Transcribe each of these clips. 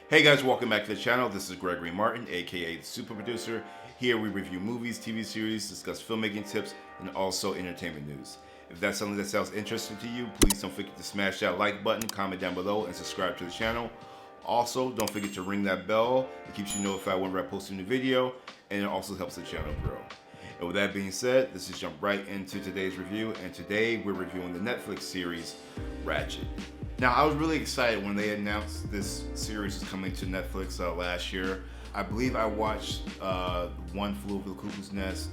Hey guys, welcome back to the channel. This is Gregory Martin, aka the Super Producer. Here we review movies, TV series, discuss filmmaking tips, and also entertainment news. If that's something that sounds interesting to you, please don't forget to smash that like button, comment down below, and subscribe to the channel. Also, don't forget to ring that bell. It keeps you notified whenever I post a new video, and it also helps the channel grow. And with that being said, let's just jump right into today's review. And today we're reviewing the Netflix series Ratched. Now, I was really excited when they announced this series was coming to Netflix last year. I believe I watched One Flew Over the Cuckoo's Nest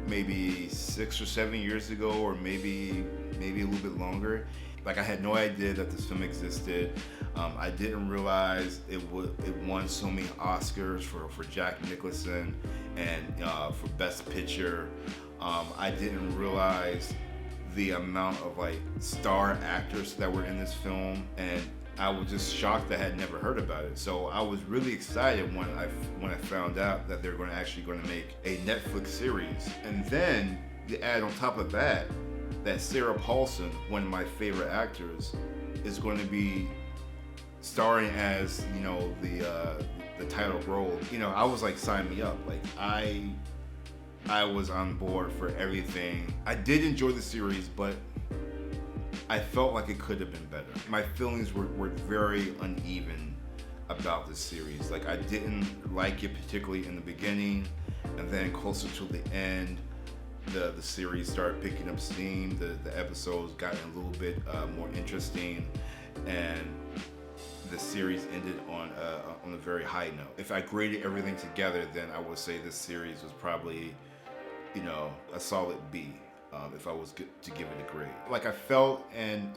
maybe 6 or 7 years ago, or maybe a little bit longer. Like, I had no idea that this film existed. I didn't realize it won so many Oscars for Jack Nicholson and for Best Picture. I didn't realize the amount of star actors that were in this film, and I was just shocked I had never heard about it. So I was really excited when I found out that they're going to make a Netflix series. And then to add on top of that Sarah Paulson, one of my favorite actors, is going to be starring as the title role. I was like, sign me up. Like I was on board for everything. I did enjoy the series, but I felt like it could have been better. My feelings were very uneven about this series. Like, I didn't like it particularly in the beginning, and then closer to the end, the series started picking up steam. The episodes got a little bit more interesting, and the series ended on a very high note. If I graded everything together, then I would say this series was probably, a solid B. If I was to give it a grade. Like, I felt, and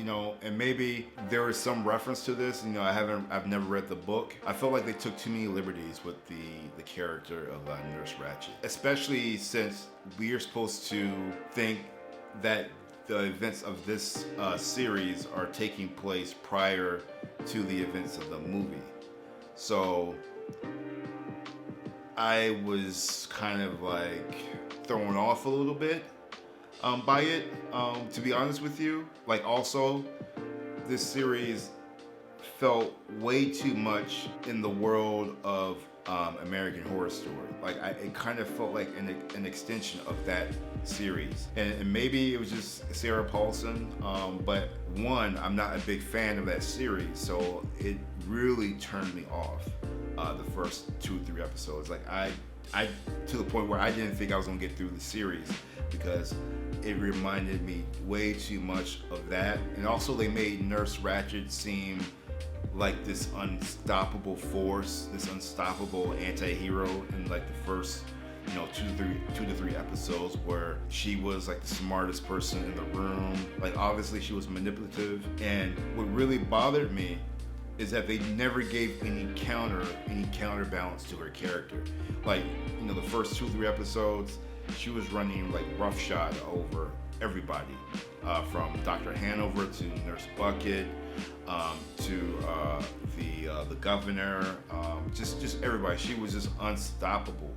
maybe there is some reference to this. I've never read the book. I felt like they took too many liberties with the character of Nurse Ratched, especially since we are supposed to think that the events of this series are taking place prior to the events of the movie. So I was kind of thrown off a little bit by it, to be honest with you. Also, this series felt way too much in the world of American Horror Story. It kind of felt like an extension of that series, and maybe it was just Sarah Paulson, but one, I'm not a big fan of that series, so it really turned me off the first 2 or 3 episodes. I to the point where I didn't think I was gonna get through the series, because it reminded me way too much of that. And also, they made Nurse Ratched seem like this unstoppable force, this unstoppable anti-hero in the first 2 to 3 episodes, where she was the smartest person in the room. Obviously she was manipulative, and what really bothered me is that they never gave any counterbalance to her character. The first 2 or 3 episodes, she was running roughshod over everybody, from Dr. Hanover to Nurse Bucket, to the governor, just everybody. She was just unstoppable.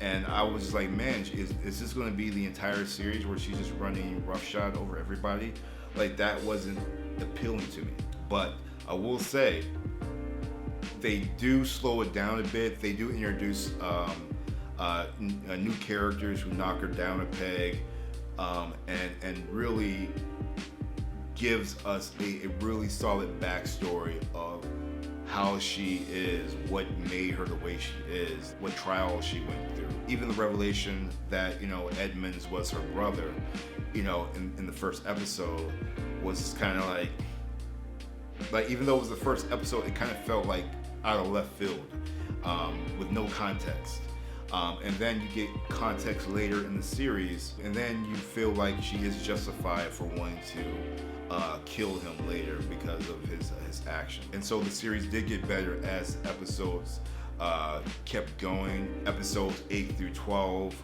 And I was just like, man, is this going to be the entire series where she's just running roughshod over everybody? That wasn't appealing to me. But I will say, they do slow it down a bit. They do introduce new characters who knock her down a peg, and really gives us a really solid backstory of how she is, what made her the way she is, what trials she went through. Even the revelation that Edmonds was her brother, in the first episode, was kind of even though it was the first episode, it kind of felt out of left field, with no context. And then you get context later in the series, and then you feel like she is justified for wanting to kill him later because of his action. And so the series did get better as episodes kept going. Episodes 8 through 12,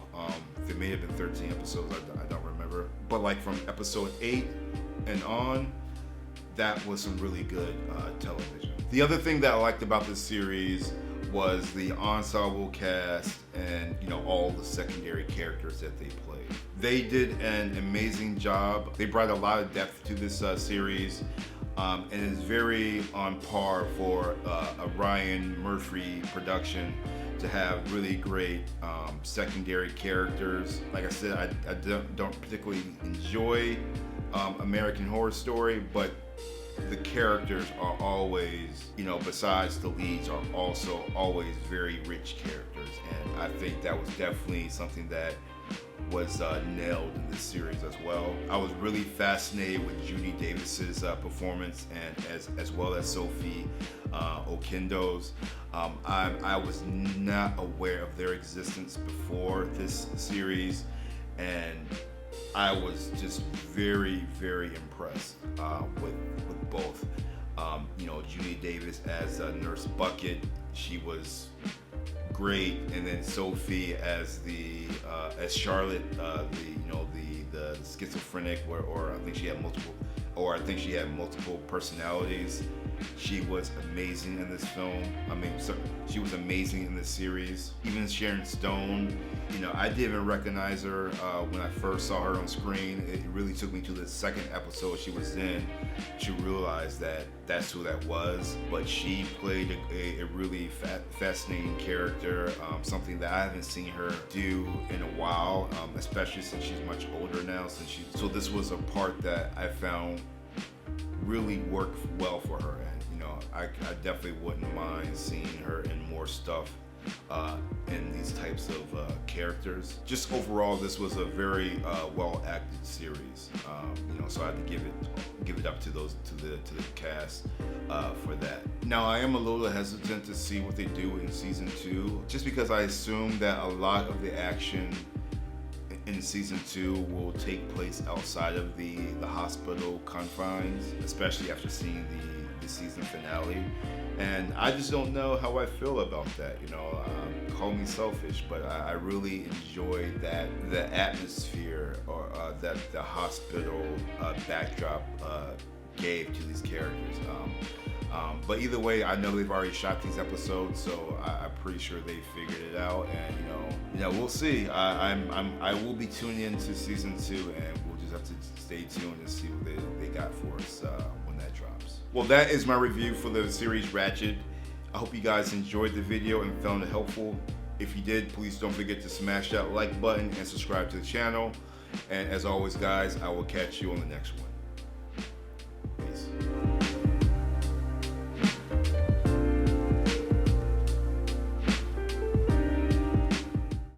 there may have been 13 episodes, I don't remember. But from episode 8 and on, that was some really good television. The other thing that I liked about this series was the ensemble cast and, you know, all the secondary characters that they played. They did an amazing job. They brought a lot of depth to this series, and it's very on par for a Ryan Murphy production to have really great secondary characters. Like I said, I don't particularly enjoy American Horror Story, but the characters are always, you know, besides the leads, are also always very rich characters. And I think that was definitely something that was nailed in this series as well. I was really fascinated with Judy Davis's performance, and as well as Sophie Oquendo's. I was not aware of their existence before this series, and I was just very, very impressed with both. You know, Judy Davis as Nurse Bucket, she was great, and then Sophie as as Charlotte, the schizophrenic, or I think she had multiple personalities. She was amazing in this film. I mean, she was amazing in this series. Even Sharon Stone, you know, I didn't even recognize her when I first saw her on screen. It really took me to the second episode she was in to realize that that's who that was. But she played a really fascinating character, something that I haven't seen her do in a while, especially since she's much older now. So this was a part that I found really worked well for her, and you know, I definitely wouldn't mind seeing her in more stuff in these types of characters. Just overall, this was a very well acted series. You know, so I had to give it up to the cast for that. Now, I am a little hesitant to see what they do in season 2, just because I assume that a lot of the action in season 2 will take place outside of the hospital confines, especially after seeing the season finale. And I just don't know how I feel about that. You know, call me selfish, but I really enjoyed the atmosphere or that the hospital backdrop gave to these characters. But either way, I know they've already shot these episodes, so I'm pretty sure they figured it out. And you know, we'll see. I will be tuning into season 2, and we'll just have to stay tuned and see what they got for us when that drops. Well, that is my review for the series Ratched. I hope you guys enjoyed the video and found it helpful. If you did, please don't forget to smash that like button and subscribe to the channel. And as always, guys, I will catch you on the next one.